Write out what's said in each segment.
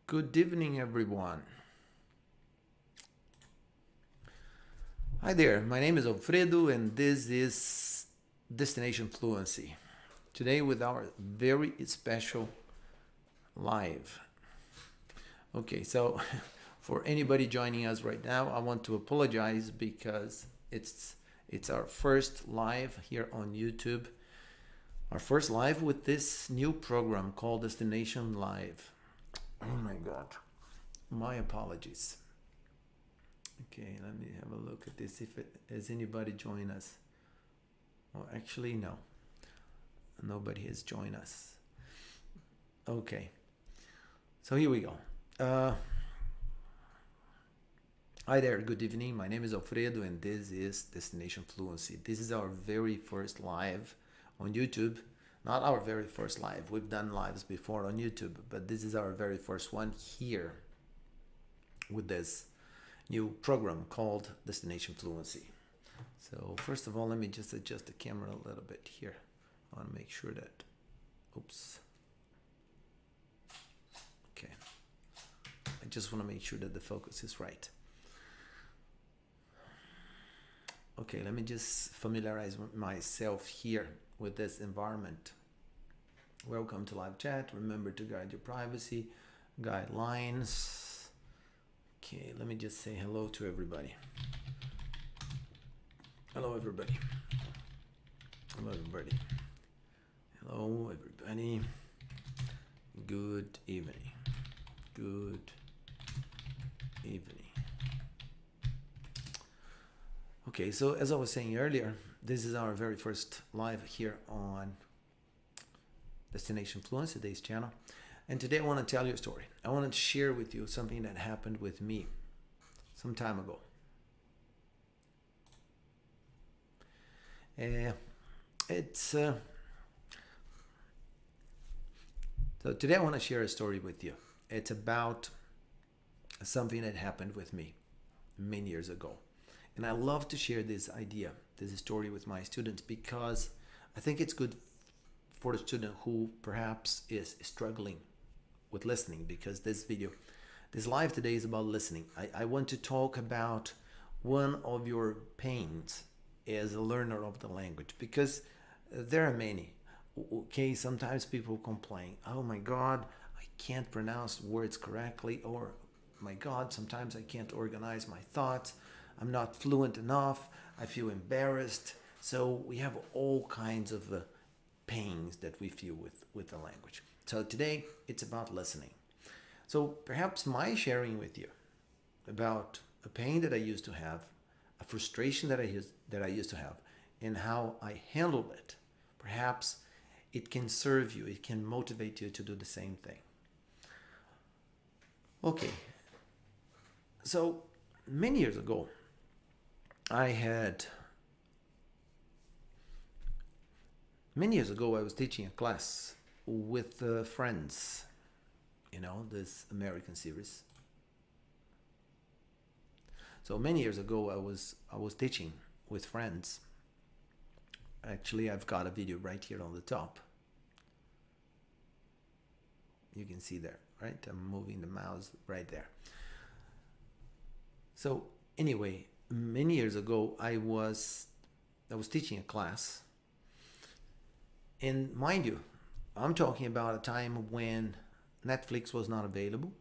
Good evening, everyone. Hi there, my name is Alfredo, and this is Destination Fluency. Today, with our very special live. Okay, so for anybody joining us right now, I want to apologize because it's our first live here on YouTube. Our first live with this new program called Destination Live. Oh my God, my apologies. Okay, let me have a look at this. If has anybody joined us? Well, actually, no. Nobody has joined us. Okay, so here we go. Hi there, good evening. My name is Alfredo, and this is Destination Fluency. This is our very first live on YouTube. Not our very first live. We've done lives before on YouTube, but this is our very first one here with this new program called Destination Fluency. So first of all, let me just adjust the camera a little bit here. I want to make sure that, oops. Okay. I just want to make sure that the focus is right. Okay, let me just familiarize myself here with this environment. Welcome to live chat. Remember to guide your privacy guidelines. Okay, let me just say hello to everybody. Hello, everybody. Hello, everybody. Hello, everybody. Good evening. Good evening. Okay, so as I was saying earlier, this is our very first live here on Destination Fluency, today's channel. And today I want to tell you a story. I want to share with you something that happened with me some time ago. So today I want to share a story with you. It's about something that happened with me many years ago. And I love to share this idea, this story with my students, because I think it's good for the student who perhaps is struggling with listening, because this live today is about listening. I want to talk about one of your pains as a learner of the language, because there are many. Okay, sometimes people complain, oh my God, I can't pronounce words correctly, or my God, sometimes I can't organize my thoughts. I'm not fluent enough. I feel embarrassed. So we have all kinds of pains that we feel with the language. So today it's about listening. So perhaps my sharing with you about a pain that I used to have, a frustration that I used to have, and how I handled it, perhaps it can serve you. It can motivate you to do the same thing. Okay. So many years ago, I was teaching a class with Friends, you know, this American series. So many years ago, I was teaching with Friends. Actually, I've got a video right here on the top. You can see there, right? I'm moving the mouse right there. So anyway, many years ago, I was teaching a class, and mind you, I'm talking about a time when Netflix was not available,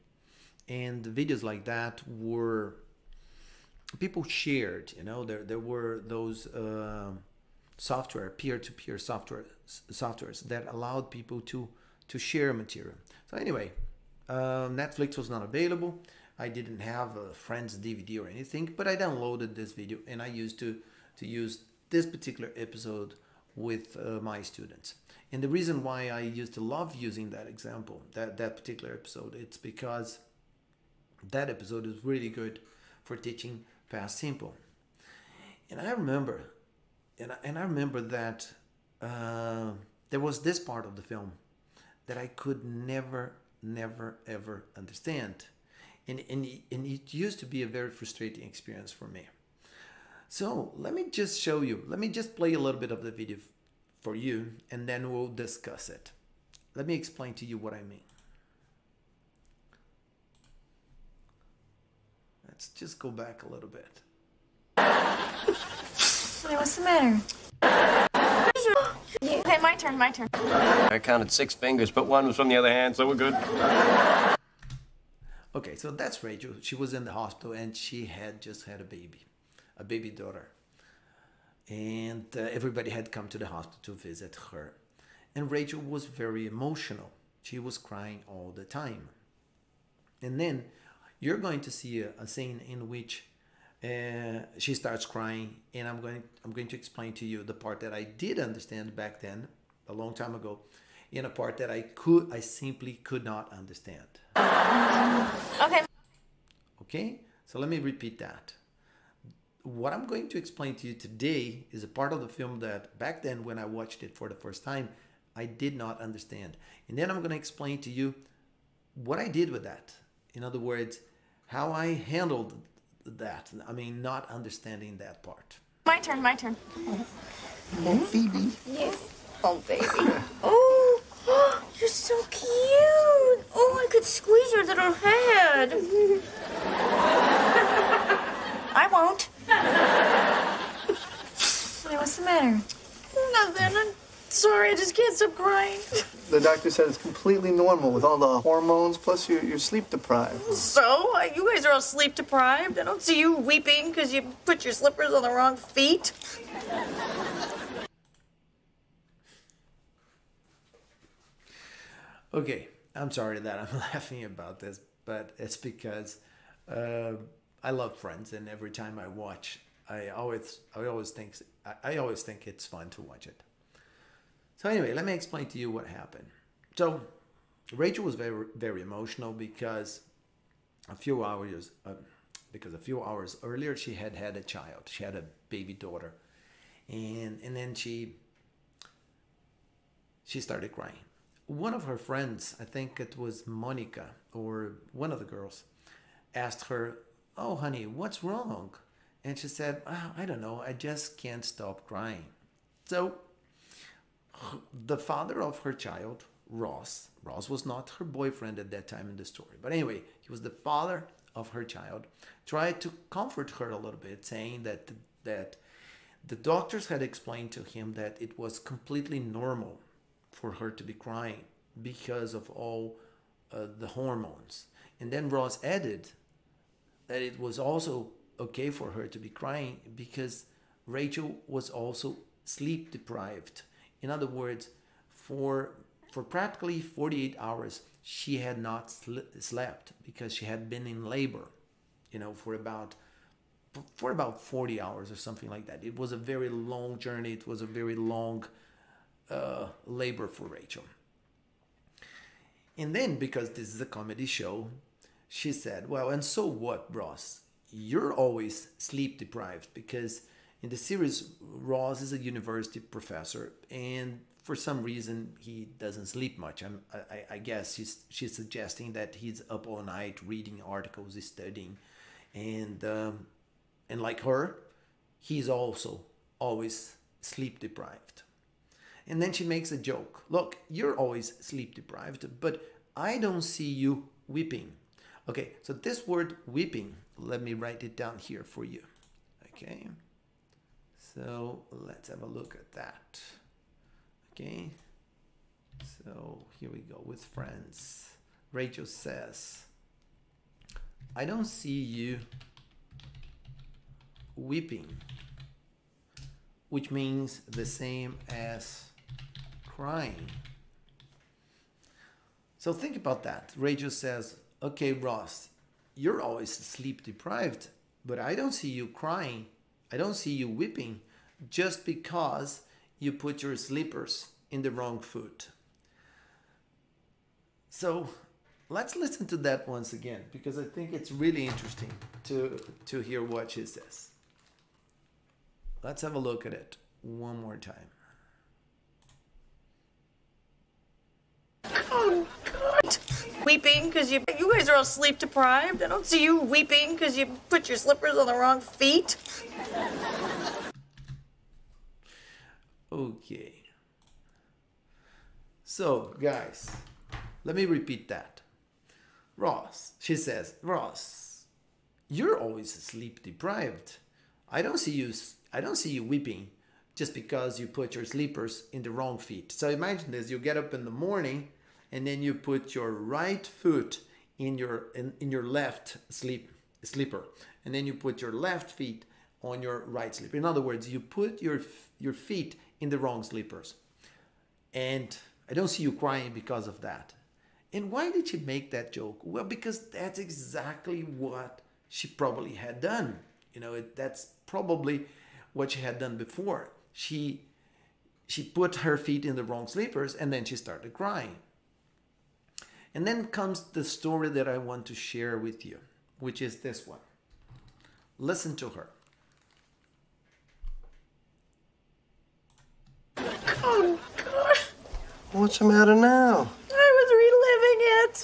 and videos like that were people shared. You know, there were those software, peer-to-peer softwares that allowed people to share material. So anyway, Netflix was not available. I didn't have a Friends DVD or anything, but I downloaded this video, and I used to use this particular episode with my students. And the reason why I used to love using that example, that particular episode, it's because that episode is really good for teaching past simple. And I remember, that there was this part of the film that I could never ever understand. And it used to be a very frustrating experience for me. So let me just show you. Let me just play a little bit of the video for you, and then we'll discuss it. Let me explain to you what I mean. Let's just go back a little bit. Hey, what's the matter? Okay, my turn, my turn. I counted 6 fingers, but one was from the other hand, so we're good. Okay, so that's Rachel. She was in the hospital and she had just had a baby daughter. And everybody had come to the hospital to visit her. And Rachel was very emotional. She was crying all the time. And then you're going to see a scene in which she starts crying, and I'm going to explain to you the part that I did understand back then, a long time ago, in a part that I simply could not understand. Okay. Okay? So let me repeat that. What I'm going to explain to you today is a part of the film that back then when I watched it for the first time, I did not understand. And then I'm going to explain to you what I did with that. In other words, how I handled that. I mean, not understanding that part. My turn, my turn. Oh, Phoebe. Yes. Oh, baby. Oh, you're so cute. Oh, I could squeeze your little head. I won't. Hey, what's the matter? Nothing. I'm sorry. I just can't stop crying. The doctor said it's completely normal with all the hormones, plus you're sleep deprived. So? You guys are all sleep deprived. I don't see you weeping because you put your slippers on the wrong feet. Okay, I'm sorry that I'm laughing about this, but it's because I love Friends, and every time I watch, I always think it's fun to watch it. So anyway, let me explain to you what happened. So Rachel was very, very emotional because a few hours earlier she had a child. She had a baby daughter, and then she started crying. One of her friends, I think it was Monica or one of the girls, asked her, "Oh, honey, what's wrong?" And she said, "Oh, I don't know. I just can't stop crying." So the father of her child, Ross was not her boyfriend at that time in the story. But anyway, he was the father of her child, tried to comfort her a little bit, saying that the doctors had explained to him that it was completely normal for her to be crying because of all the hormones. And then Ross added that it was also okay for her to be crying because Rachel was also sleep deprived. In other words, for practically 48 hours, she had not slept because she had been in labor, for about 40 hours or something like that. It was a very long journey. It was a very long labor for Rachel. And then, because this is a comedy show, she said, "Well, and so what, Ross? You're always sleep deprived," because in the series, Ross is a university professor, and for some reason, he doesn't sleep much. I guess she's suggesting that he's up all night reading articles, studying, and like her, he's also always sleep deprived. And then she makes a joke. "Look, you're always sleep deprived, but I don't see you weeping." Okay, so this word weeping, let me write it down here for you. Okay, so let's have a look at that. Okay, so here we go with Friends. Rachel says, "I don't see you weeping," which means the same as crying. So think about that. Rachel says, "Okay, Ross, you're always sleep deprived, but I don't see you crying. I don't see you weeping just because you put your slippers in the wrong foot." So let's listen to that once again, because I think it's really interesting to hear what she says. Let's have a look at it one more time. Oh, God. Weeping because you guys are all sleep deprived. I don't see you weeping because you put your slippers on the wrong feet. Okay. So, guys, let me repeat that. Ross, she says, "Ross, you're always sleep deprived. I don't see you weeping just because you put your sleepers in the wrong feet. So imagine this, you get up in the morning and then you put your right foot in your left sleeper, and then you put your left feet on your right sleeper. In other words, you put your feet in the wrong sleepers. And I don't see you crying because of that. And why did she make that joke? Well, because that's exactly what she probably had done. That's probably what she had done before. She put her feet in the wrong sleepers and then she started crying. And then comes the story that I want to share with you, which is this one. Listen to her. Oh, God. What's the matter now? I was reliving it.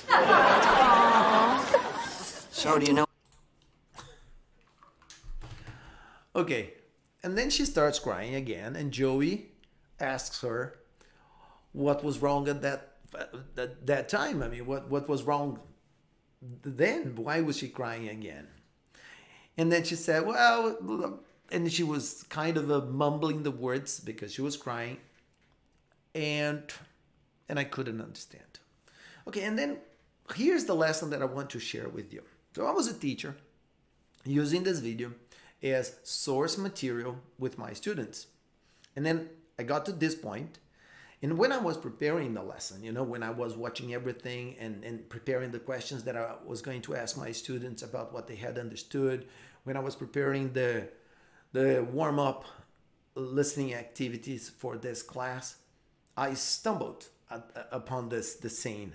So do you know? Okay, and then she starts crying again, and Joey asks her what was wrong at that time. I mean, what was wrong then? Why was she crying again? And then she said, well, and she was kind of mumbling the words because she was crying, and I couldn't understand. Okay, and then here's the lesson that I want to share with you. So I was a teacher using this video as source material with my students. And then I got to this point, and when I was preparing the lesson, when I was watching everything and preparing the questions that I was going to ask my students about what they had understood, when I was preparing the warm-up listening activities for this class, I stumbled upon the scene,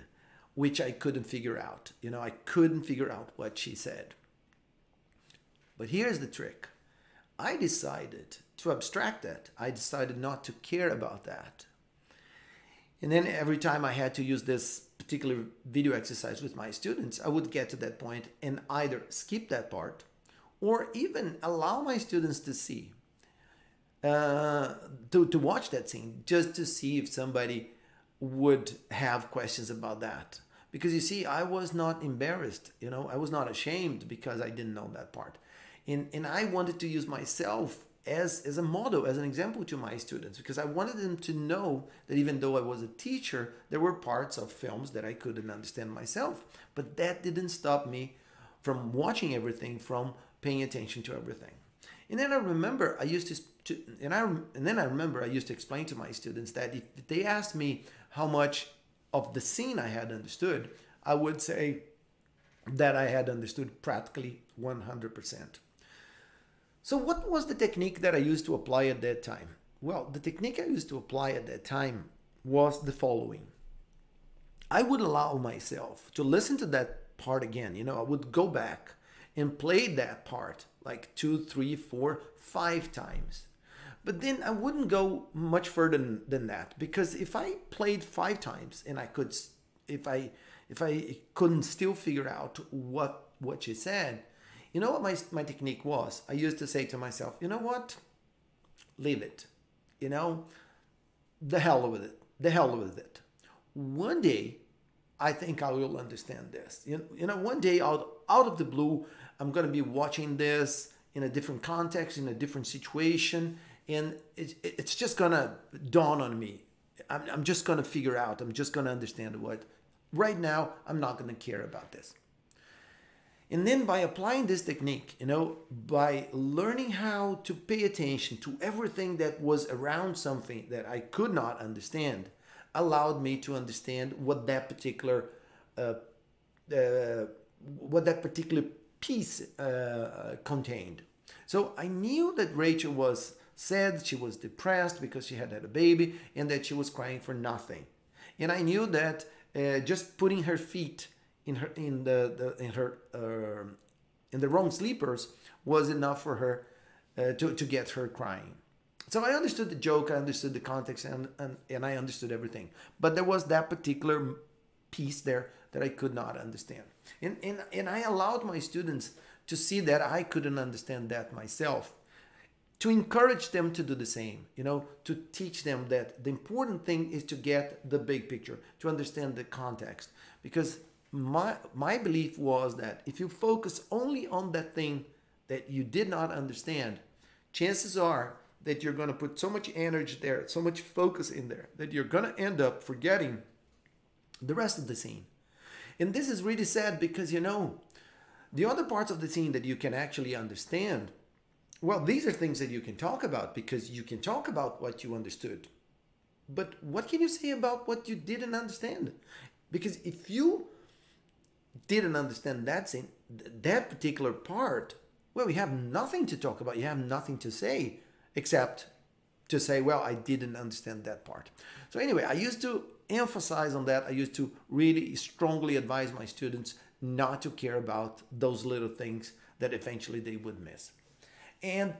which I couldn't figure out. I couldn't figure out what she said. But here's the trick. I decided to abstract that. I decided not to care about that. And then every time I had to use this particular video exercise with my students, I would get to that point and either skip that part or even allow my students to see, to watch that scene, just to see if somebody would have questions about that. Because you see, I was not embarrassed, I was not ashamed because I didn't know that part. And I wanted to use myself as a model, as an example to my students, because I wanted them to know that even though I was a teacher, there were parts of films that I couldn't understand myself. But that didn't stop me from watching everything, from paying attention to everything. And then I remember I used to explain to my students that if they asked me how much of the scene I had understood, I would say that I had understood practically 100%. So what was the technique that I used to apply at that time? Well, the technique I used to apply at that time was the following. I would allow myself to listen to that part again. I would go back and play that part like 2, 3, 4, 5 times. But then I wouldn't go much further than that, because if I played 5 times and if I couldn't still figure out what she said, you know what my technique was? I used to say to myself, you know what? Leave it. The hell with it. The hell with it. One day, I think I will understand this. One day out of the blue, I'm going to be watching this in a different context, in a different situation, and it's just going to dawn on me. I'm just going to figure out. I'm just going to understand what. Right now, I'm not going to care about this. And then by applying this technique, by learning how to pay attention to everything that was around something that I could not understand, allowed me to understand what that particular piece contained. So I knew that Rachel was sad, she was depressed because she had had a baby, and that she was crying for nothing. And I knew that just putting her feet in the wrong sleepers was enough for her to get her crying. So I understood the joke, I understood the context, and I understood everything. But there was that particular piece there that I could not understand. And I allowed my students to see that I couldn't understand that myself, to encourage them to do the same, to teach them that the important thing is to get the big picture, to understand the context. Because my belief was that if you focus only on that thing that you did not understand, chances are that you're going to put so much energy there, so much focus in there, that you're going to end up forgetting the rest of the scene. And this is really sad because, you know, the other parts of the scene that you can actually understand, well, these are things that you can talk about because you can talk about what you understood. But what can you say about what you didn't understand? Because if you didn't understand that scene, that particular part, well, you have nothing to talk about. You have nothing to say except to say, well, I didn't understand that part. So anyway, I used to emphasize on that. I used to really strongly advise my students not to care about those little things that eventually they would miss. And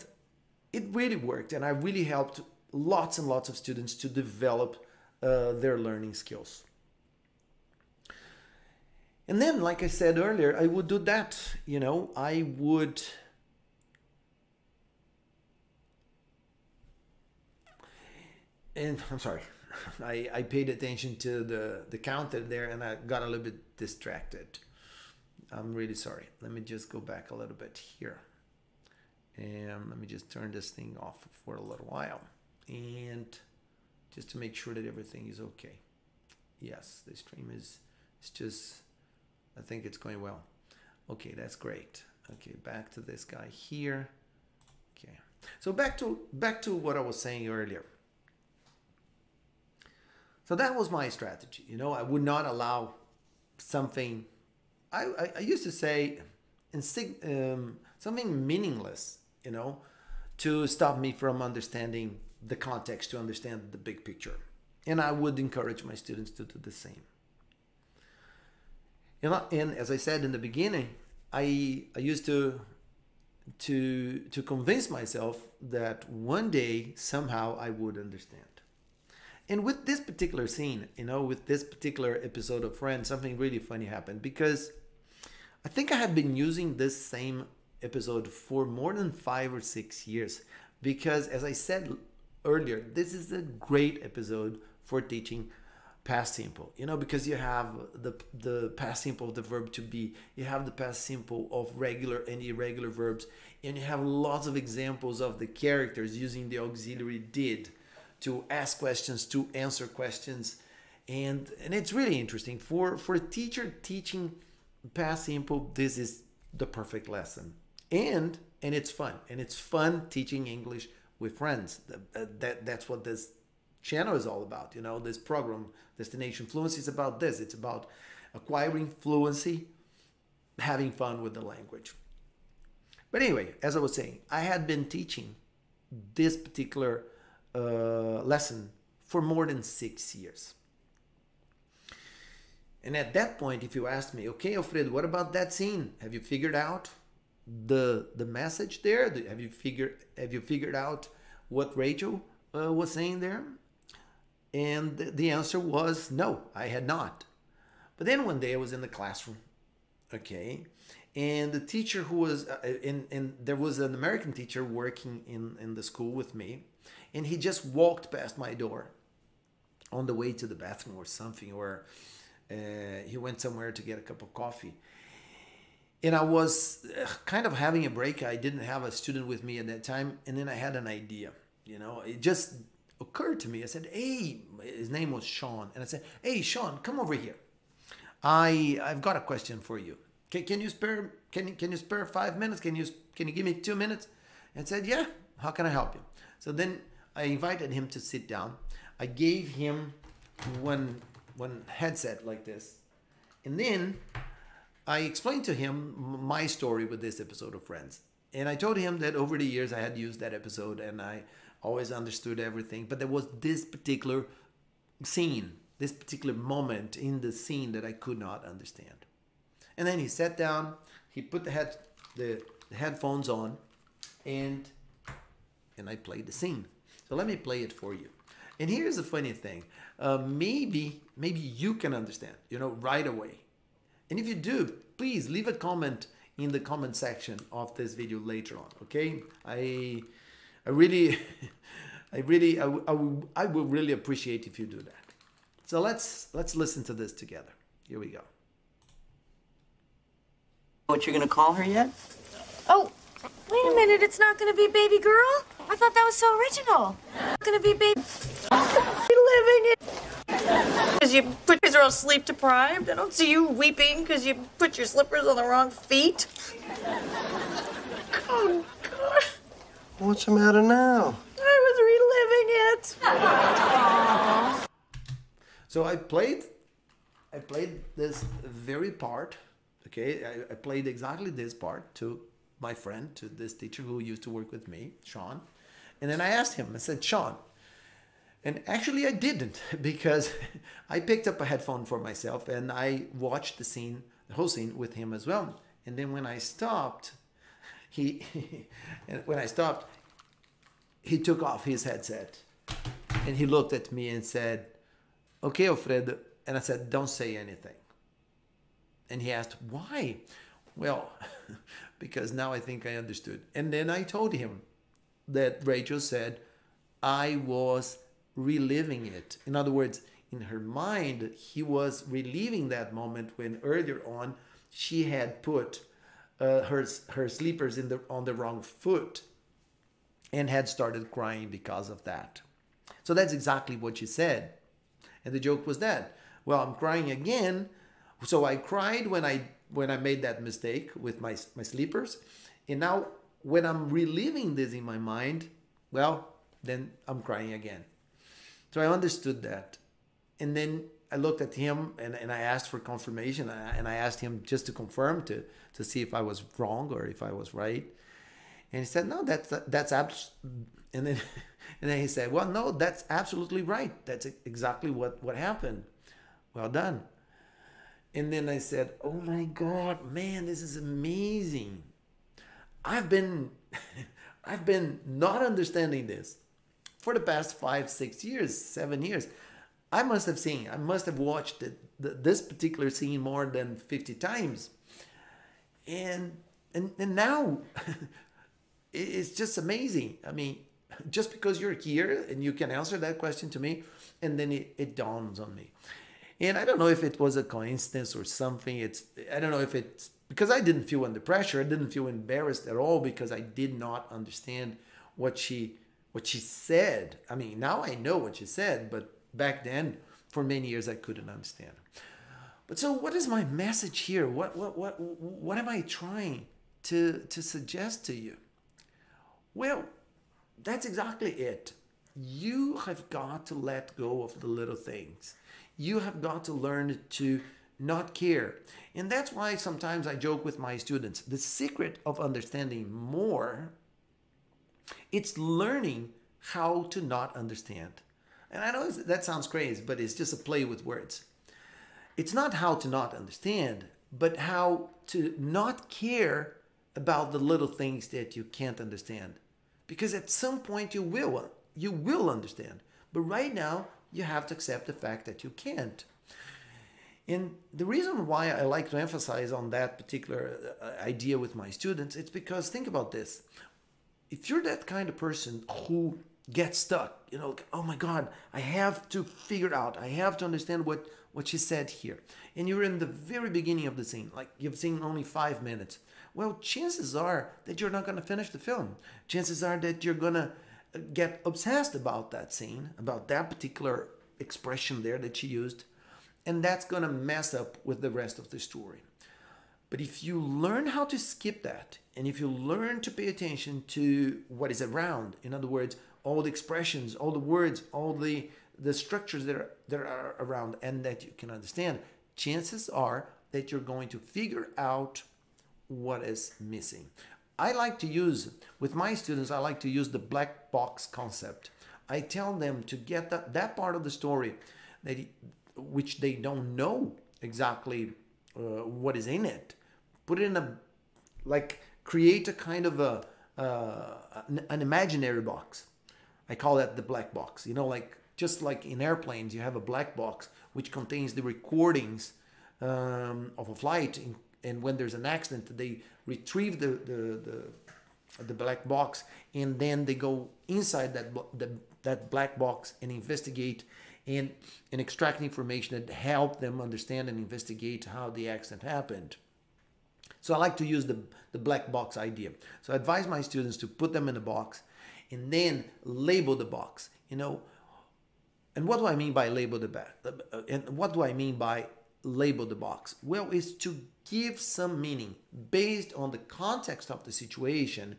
it really worked. And I really helped lots and lots of students to develop their learning skills. And then, like I said earlier, I would do that. You know, I would... And I'm sorry, I paid attention to the counter there and I got a little bit distracted. I'm really sorry. Let me just go back a little bit here. And let me just turn this thing off for a little while. And just to make sure that everything is okay. Yes, the stream is just, I think it's going well. Okay, that's great. Okay, back to this guy here. Okay, so back to what I was saying earlier. So that was my strategy. You know, I would not allow something, I used to say, something meaningless, you know, to stop me from understanding the context, to understand the big picture. And I would encourage my students to do the same. And as I said in the beginning, I used to convince myself that one day somehow I would understand. And with this particular scene, you know, with this particular episode of Friends, something really funny happened because I think I had been using this same episode for more than 5 or 6 years. Because as I said earlier, this is a great episode for teaching past simple, you know, because you have the past simple of the verb to be, you have the past simple of regular and irregular verbs, and you have lots of examples of the characters using the auxiliary did to ask questions, to answer questions. And it's really interesting. For a teacher teaching past simple, this is the perfect lesson. And it's fun. And it's fun teaching English with friends. That's what this channel is all about. You know, this program, Destination Fluency, is about this. It's about acquiring fluency, having fun with the language. But anyway, as I was saying, I had been teaching this particular lesson for more than 6 years. And at that point, if you asked me, okay, Alfredo, what about that scene? Have you figured out the message there? Have you figured out what Rachel was saying there? And the answer was no, I had not. But then one day I was in the classroom, okay, and the teacher who was and there was an American teacher working in the school with me. And he just walked past my door on the way to the bathroom or something, or he went somewhere to get a cup of coffee. And I was kind of having a break. I didn't have a student with me at that time. And then I had an idea, you know, it just occurred to me. I said, hey, his name was Sean. And I said, hey, Sean, come over here. I've got a question for you. Can you spare 5 minutes? Can you give me 2 minutes? And said, yeah, how can I help you? So then I invited him to sit down. I gave him one headset like this. And then I explained to him my story with this episode of Friends. And I told him that over the years I had used that episode and I always understood everything. But there was this particular scene, this particular moment in the scene that I could not understand. And then he sat down, he put the headphones on, and I played the scene. So let me play it for you. And here's the funny thing. Maybe you can understand, you know, right away. And if you do, please leave a comment in the comment section of this video later on, okay? I will really appreciate if you do that. So let's listen to this together. Here we go. What you're gonna call her yet? Oh, wait a minute. It's not going to be baby girl? I thought that was so original. It's going to be baby... Living it. Because you put kids are all sleep deprived. I don't see you weeping because you put your slippers on the wrong feet. Oh, God. What's the matter now? I was reliving it. So I played this very part, okay? I played exactly this part to my friend, to this teacher who used to work with me, Sean. And then I asked him, I said, Sean, and actually I didn't, because I picked up a headphone for myself and I watched the whole scene with him as well. And then when I stopped, he took off his headset and he looked at me and said, okay, Alfredo. And I said, don't say anything. And he asked, why? Well, because now I think I understood. And then I told him that Rachel said I was reliving it. In other words, in her mind, he was reliving that moment when earlier on she had put her slippers on the wrong foot and had started crying because of that. So that's exactly what she said. And the joke was that, well, I'm crying again. So I cried when I made that mistake with my slippers. And now when I'm reliving this in my mind, well, then I'm crying again. So I understood that. And then I looked at him and I asked for confirmation. And I asked him just to confirm, to see if I was wrong or if I was right. And he said, no, that's and then he said, well, no, that's absolutely right. That's exactly what happened. Well done. And then I said, oh my God, man, this is amazing. I've been not understanding this for the past 5, 6 years, 7 years. I must have watched this particular scene more than 50 times. And now it's just amazing. I mean, just because you're here and you can answer that question to me, and then it dawns on me. And I don't know if it was a coincidence or something. I don't know if it's because I didn't feel under pressure. I didn't feel embarrassed at all because I did not understand what she said. I mean, now I know what she said, but back then, for many years, I couldn't understand. But so, what is my message here? What am I trying to suggest to you? Well, that's exactly it. You have got to let go of the little things. You have got to learn to not care. And that's why sometimes I joke with my students. The secret of understanding more, it's learning how to not understand. And I know that sounds crazy, but it's just a play with words. It's not how to not understand, but how to not care about the little things that you can't understand. Because at some point you will understand. But right now, you have to accept the fact that you can't. And the reason why I like to emphasize on that particular idea with my students, it's because think about this. If you're that kind of person who gets stuck, oh my God, I have to figure out, I have to understand what she said here. And you're in the very beginning of the scene, like you've seen only 5 minutes. Well, chances are that you're not going to finish the film. Chances are that you're going to get obsessed about that scene, about that particular expression there that she used, and that's going to mess up with the rest of the story. But if you learn how to skip that, and if you learn to pay attention to what is around, in other words, all the expressions, all the words, all the structures that are around and that you can understand, chances are that you're going to figure out what is missing. I like to use, with my students, I like to use the black box concept. I tell them to get that part of the story which they don't know exactly what is in it. Put it in create a kind of an imaginary box. I call that the black box. Just like in airplanes, you have a black box which contains the recordings of a flight. And when there's an accident, they retrieve the black box, and then they go inside that black box and investigate and extract information that help them understand and investigate how the accident happened. So I like to use the black box idea. So I advise my students to put them in a box and then label the box, you know. And what do I mean by label the box? And what do I mean by label the box? Well, it's to give some meaning based on the context of the situation.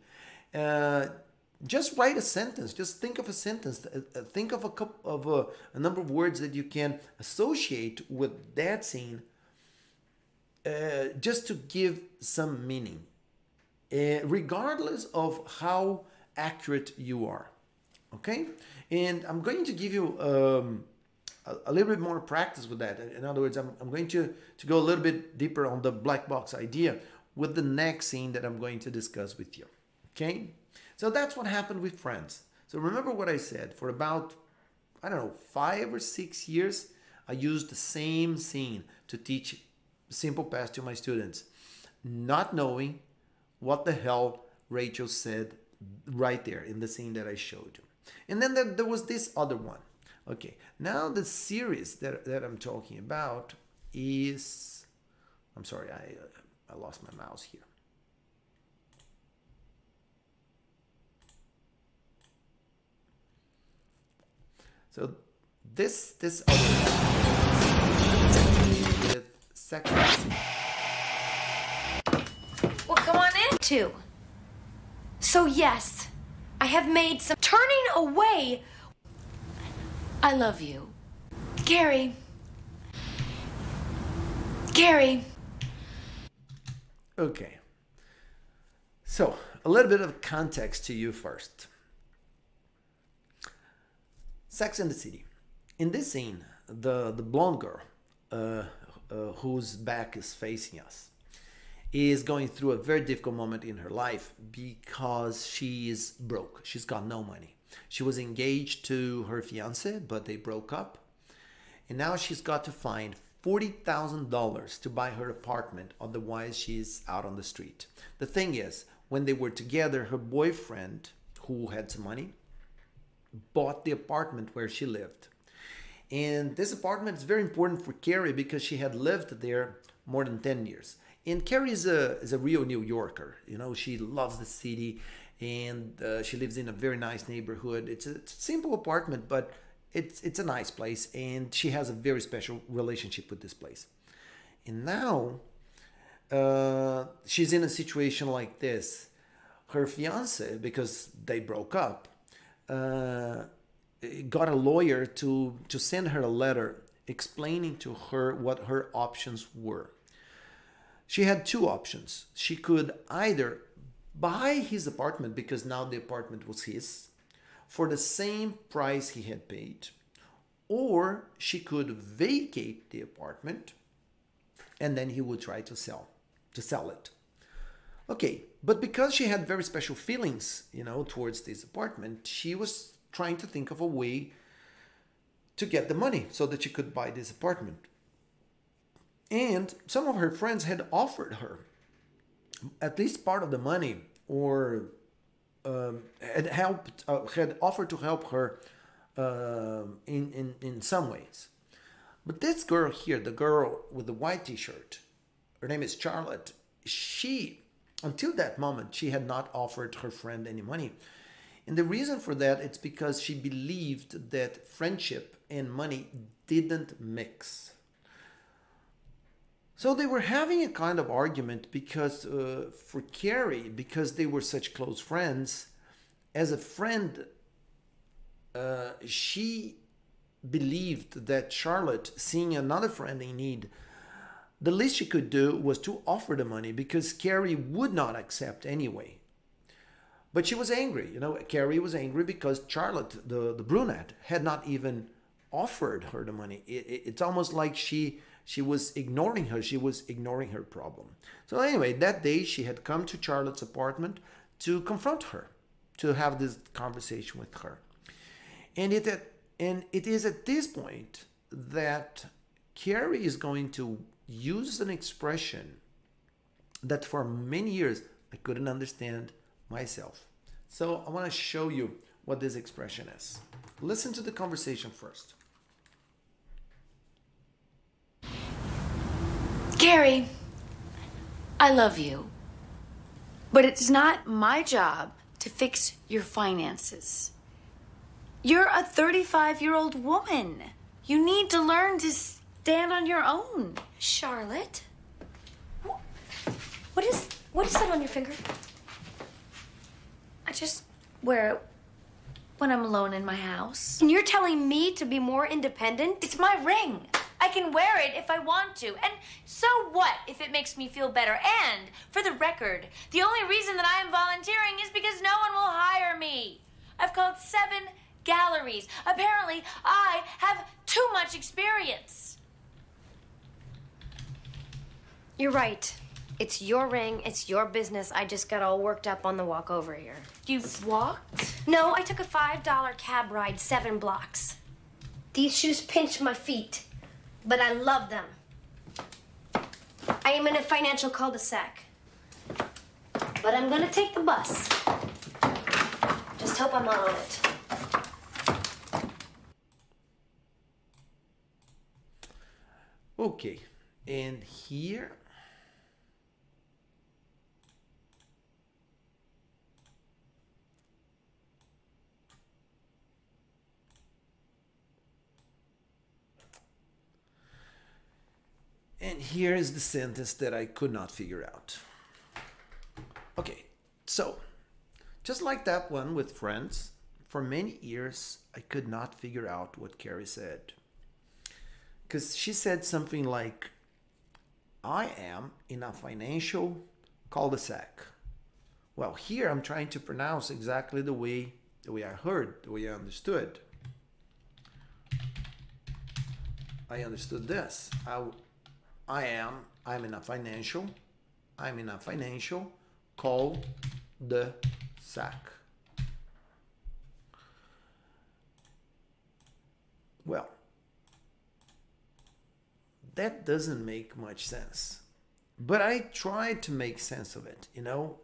Just write a sentence. Just think of a sentence. Think of a number of words that you can associate with that scene, just to give some meaning, regardless of how accurate you are. Okay, and I'm going to give you a little bit more practice with that. In other words, I'm going to go a little bit deeper on the black box idea with the next scene that I'm going to discuss with you. Okay, so that's what happened with Friends. So remember what I said. For about, I don't know, 5 or 6 years, I used the same scene to teach simple past to my students, not knowing what the hell Rachel said right there in the scene that I showed you. And then there was this other one. Okay, now the series that I'm talking about is, I'm sorry, I lost my mouse here. So this other one with Sex and the City. Well, come on in. Two. So yes, I have made some turning away. I love you. Gary. Gary. Okay. So, a little bit of context to you first. Sex and the City. In this scene, the blonde girl, whose back is facing us, is going through a very difficult moment in her life because she is broke. She's got no money. She was engaged to her fiance, but they broke up. And now she's got to find $40,000 to buy her apartment, otherwise she's out on the street. The thing is, when they were together, her boyfriend, who had some money, bought the apartment where she lived. And this apartment is very important for Carrie because she had lived there more than 10 years. And Carrie is a real New Yorker. You know, she loves the city, and she lives in a very nice neighborhood. It's a simple apartment, but it's a nice place, and she has a very special relationship with this place. And now she's in a situation like this. Her fiance, because they broke up, got a lawyer to send her a letter explaining to her what her options were. She had two options. She could either buy his apartment, because now the apartment was his, for the same price he had paid, or she could vacate the apartment and then he would try to sell it. Okay, but because she had very special feelings, you know, towards this apartment, she was trying to think of a way to get the money so that she could buy this apartment. And some of her friends had offered her at least part of the money, or had offered to help her in some ways. But this girl here, the girl with the white t-shirt, her name is Charlotte, she, until that moment, she had not offered her friend any money. And the reason for that, it's because she believed that friendship and money didn't mix. So they were having a kind of argument because for Carrie, because they were such close friends, as a friend, she believed that Charlotte, seeing another friend in need, the least she could do was to offer the money, because Carrie would not accept anyway. But she was angry, you know, Carrie was angry because Charlotte, the brunette, had not even offered her the money. It's almost like she was ignoring her. She was ignoring her problem. So anyway, that day she had come to Charlotte's apartment to confront her, to have this conversation with her. And it is at this point that Carrie is going to use an expression that for many years I couldn't understand myself. So I want to show you what this expression is. Listen to the conversation first. Gary. I love you. But it's not my job to fix your finances. You're a 35-year-old woman. You need to learn to stand on your own. Charlotte? What is that on your finger? I just wear it when I'm alone in my house. And you're telling me to be more independent? It's my ring. I can wear it if I want to. And so what if it makes me feel better? And for the record, the only reason that I am volunteering is because no one will hire me. I've called 7 galleries. Apparently, I have too much experience. You're right. It's your ring. It's your business. I just got all worked up on the walk over here. You walked? No, I took a $5 cab ride 7 blocks. These shoes pinch my feet, but I love them. I am in a financial cul-de-sac, but I'm gonna take the bus. Just hope I'm not on it. Okay, and here is the sentence that I could not figure out. Okay, so just like that one with friends, for many years I could not figure out what Carrie said. Because she said something like, I am in a financial cul-de-sac. Well, here I'm trying to pronounce exactly the way I heard, the way I understood. I understood this. I'm in a financial cul-de-sac. Well, that doesn't make much sense. But I tried to make sense of it, you know,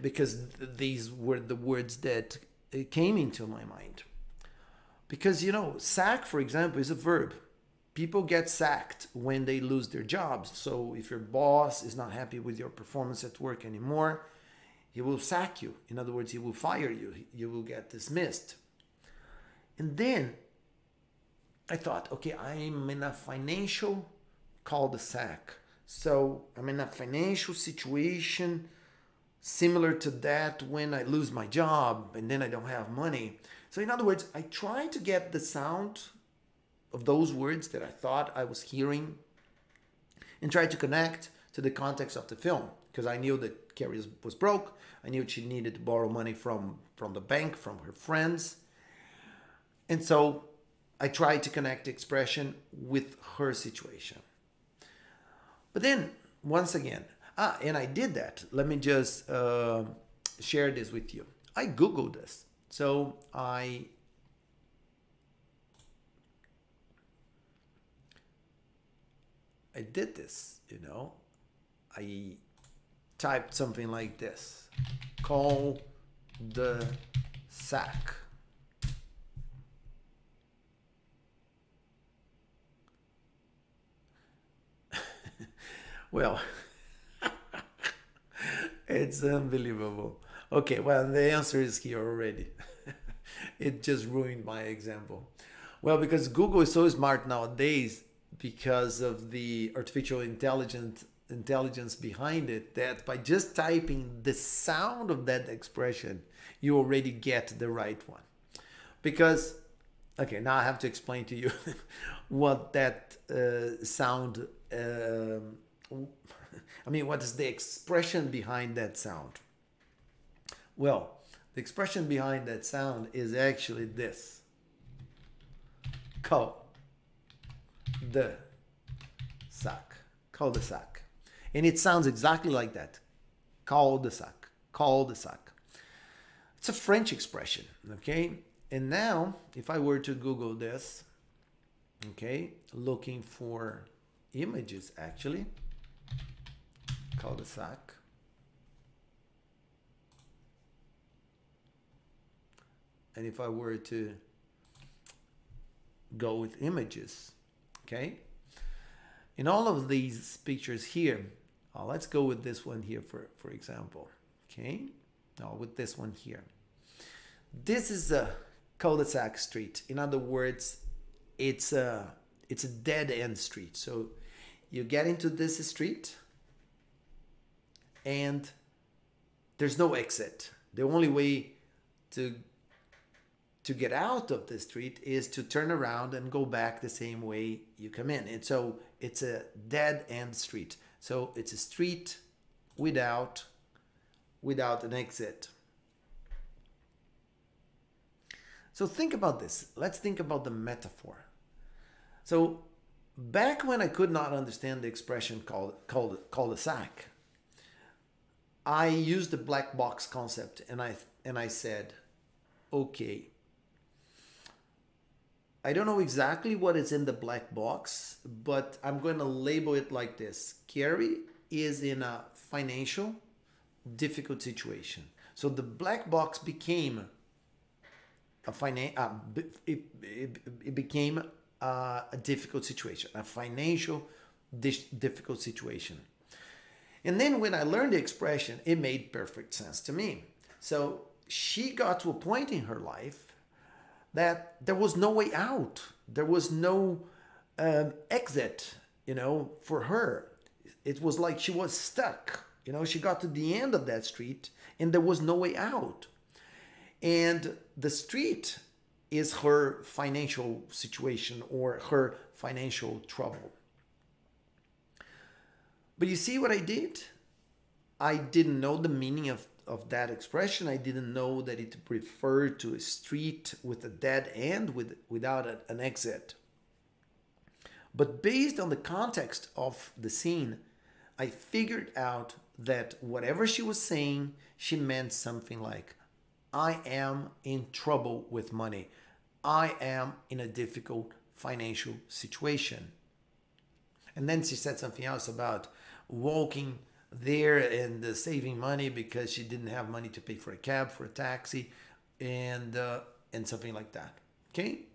because these were the words that came into my mind. Because, you know, sack, for example, is a verb. People get sacked when they lose their jobs. So if your boss is not happy with your performance at work anymore, he will sack you. In other words, he will fire you. You will get dismissed. And then I thought, okay, I'm in a financial cul-de-sac. So I'm in a financial situation similar to that when I lose my job and then I don't have money. So in other words, I tried to get the sound of those words that I thought I was hearing and tried to connect to the context of the film, because I knew that Carrie was broke. I knew she needed to borrow money from the bank, from her friends. And so I tried to connect the expression with her situation. But then, once again, and I did that. Let me just share this with you. I Googled this. So I did this, you know. I typed something like this. Cul de sac. Well, it's unbelievable. Okay, well, the answer is here already. It just ruined my example. Well, because Google is so smart nowadays because of the artificial intelligence behind it, that by just typing the sound of that expression, you already get the right one. Because, okay, now I have to explain to you what that sound, I mean, what is the expression behind that sound? Well, the expression behind that sound is actually this. Cul-de-sac. Cul-de-sac. And it sounds exactly like that. Cul-de-sac. Cul-de-sac. It's a French expression, okay? And now, if I were to Google this, okay, looking for images actually, cul-de-sac. And if I were to go with images, okay, In all of these pictures here, let's go with this one here for example. Okay, now with this one here. This is a cul-de-sac street. In other words, it's a dead end street. So you get into this street and there's no exit. The only way to get out of the street is to turn around and go back the same way you come in. And so it's a dead end street. So it's a street without an exit. So think about this. Let's think about the metaphor. So back when I could not understand the expression cul-de-sac, I used the black box concept and I said, okay, I don't know exactly what is in the black box, but I'm going to label it like this. Carrie is in a financial difficult situation. So the black box became it became a difficult situation, a financial difficult situation. And then when I learned the expression, it made perfect sense to me. So she got to a point in her life that there was no way out. There was no exit, for her. It was like she was stuck. She got to the end of that street and there was no way out. And the street is her financial situation or her financial trouble. But you see what I did? I didn't know the meaning of that expression. I didn't know that it referred to a street with a dead end without an exit. But based on the context of the scene, I figured out that whatever she was saying, she meant something like, I am in trouble with money. I am in a difficult financial situation. And then she said something else about walking there and saving money because she didn't have money to pay for a cab, for a taxi, and something like that. Okay?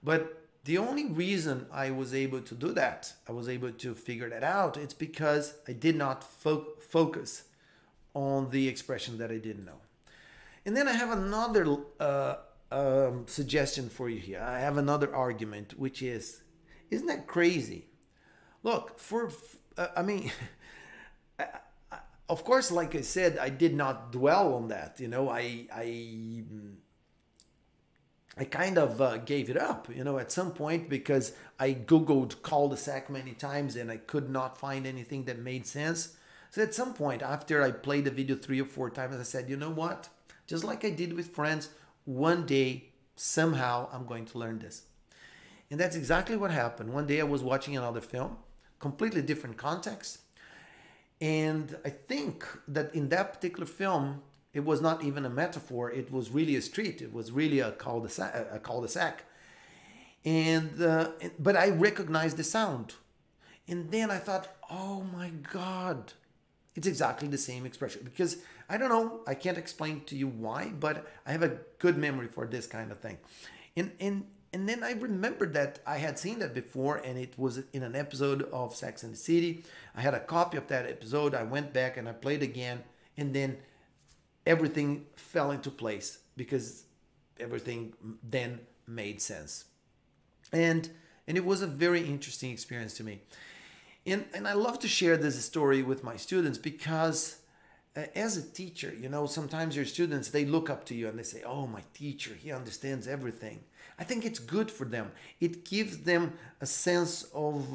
But the only reason I was able to do that, I was able to figure that out, it's because I did not focus on the expression that I didn't know. And then I have another suggestion for you here. I have another argument, which is, isn't that crazy? Look, of course, like I said, I did not dwell on that. I kind of gave it up, at some point, because I Googled cul-de-sac many times and I could not find anything that made sense. So at some point, after I played the video 3 or 4 times, I said, you know what? Just like I did with friends, one day, somehow, I'm going to learn this. And that's exactly what happened. One day I was watching another film, completely different context. And I think that in that particular film, it was not even a metaphor. It was really a street. It was really a cul-de-sac. But I recognized the sound. And then I thought, oh my God, it's exactly the same expression. Because I don't know, I can't explain to you why, but I have a good memory for this kind of thing. And then I remembered that I had seen that before, and it was in an episode of Sex and the City. I had a copy of that episode. I went back and I played again, and then everything fell into place because everything then made sense. And it was a very interesting experience to me. And I love to share this story with my students because as a teacher, sometimes your students, they look up to you and they say, oh, my teacher, he understands everything. I think it's good for them. It gives them a sense of,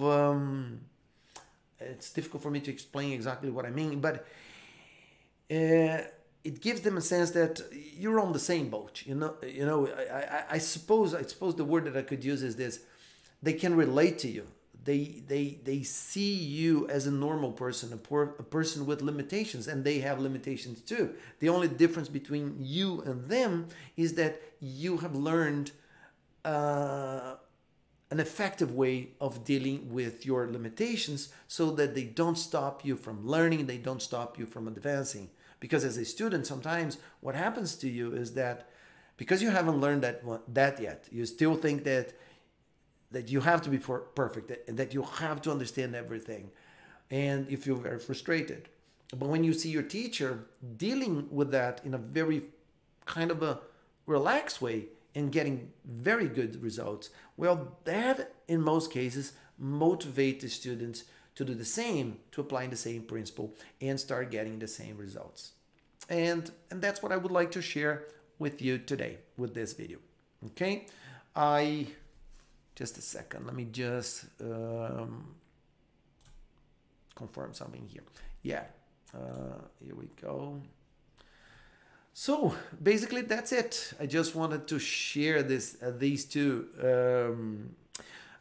it's difficult for me to explain exactly what I mean, but it gives them a sense that you're on the same boat. I suppose the word that I could use is this: they can relate to you. They see you as a normal person, a person with limitations, and they have limitations too. The only difference between you and them is that you have learned an effective way of dealing with your limitations so that they don't stop you from learning, they don't stop you from advancing. Because as a student, sometimes what happens to you is that because you haven't learned that yet, you still think that that you have to be perfect, that you have to understand everything, and you feel very frustrated. But when you see your teacher dealing with that in a very kind of a relaxed way and getting very good results, well, that in most cases motivate the students to do the same, to apply the same principle and start getting the same results. And that's what I would like to share with you today with this video. Okay, just a second, let me just confirm something here. Yeah, here we go. So basically that's it. I just wanted to share these two.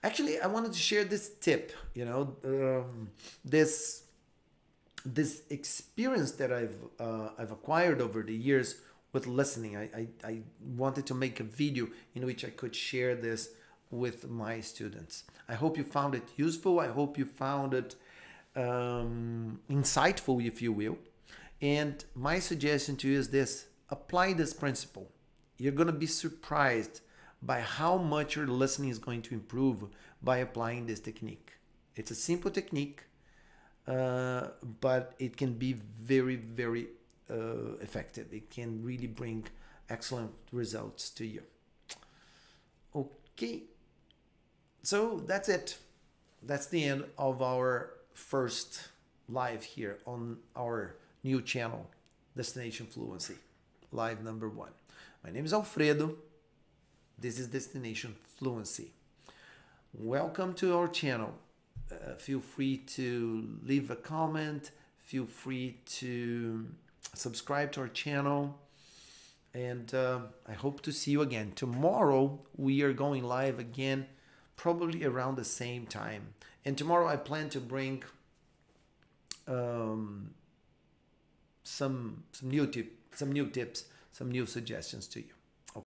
Actually, I wanted to share this tip, this experience that I've acquired over the years with listening. I wanted to make a video in which I could share this with my students. I hope you found it useful. I hope you found it insightful, if you will. And my suggestion to you is this: apply this principle. You're going to be surprised by how much your listening is going to improve by applying this technique. It's a simple technique, but it can be very, very effective. It can really bring excellent results to you. Okay, so that's it. That's the end of our first live here on our new channel, Destination Fluency, live number 1. My name is Alfredo. This is Destination Fluency. Welcome to our channel. Feel free to leave a comment. Feel free to subscribe to our channel. And I hope to see you again. Tomorrow we are going live again, probably around the same time. And tomorrow I plan to bring some new tips, some new suggestions to you.